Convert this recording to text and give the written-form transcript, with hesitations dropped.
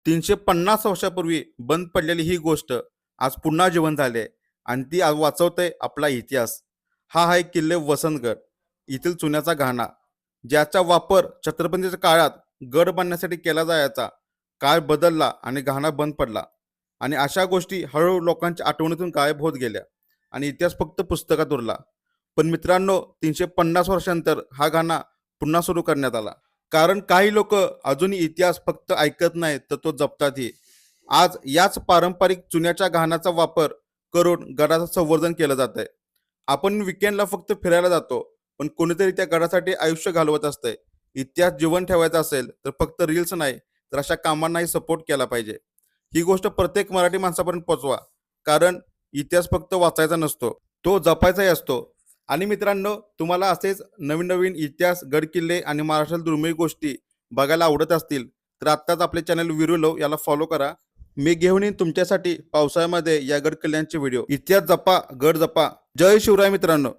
350 वर्षापूर्वी बंद पडलेली ही गोष्ट आज पुन्हा जिवंत झाली आहे आणि ती आज वाचवते आपला इतिहास. हा आहे किल्ले वसंतगड येथील चुन्याचा घाणा, ज्याचा वापर छत्रपतींच्या काळात गड बांधण्यासाठी केला जायचा. काळ बदलला आणि घाणा बंद पडला आणि अशा गोष्टी हळूहळू लोकांच्या आठवणीतून गायब होत गेल्या आणि इतिहास फक्त पुस्तकात उरला. पण मित्रांनो, 350 वर्षांनंतर हा घाणा पुन्हा सुरू करण्यात आला. कारण काही लोक अजूनही इतिहास फक्त ऐकत नाहीत तर तो जपतातही. आज याच पारंपरिक चुन्याच्या घाणाचा वापर करून गडाचं संवर्धन केलं जात आहे. आपण विकेंडला फक्त फिरायला जातो, पण कोणीतरी त्या गडासाठी आयुष्य घालवत असतंय. इतिहास जिवंत ठेवायचा असेल तर फक्त रील्स नाही तर अशा कामांनाही सपोर्ट केला पाहिजे. ही गोष्ट प्रत्येक मराठी माणसापर्यंत पोहोचवा, कारण इतिहास फक्त वाचायचा नसतो, तो जपायचाही असतो. आणि मित्रांनो, तुम्हाला असेच नवीन नवीन इतिहास, गडकिल्ले आणि महाराष्ट्रातील दुर्मिळ गोष्टी बघायला आवडत असतील तर आत्ताच आपले चॅनल वीरू लव याला फॉलो करा. मी घेऊन येईन तुमच्यासाठी पावसाळ्यामध्ये या गड किल्ल्यांचे व्हिडिओ. इतिहास जपा, गड जपा. जय शिवराय मित्रांनो.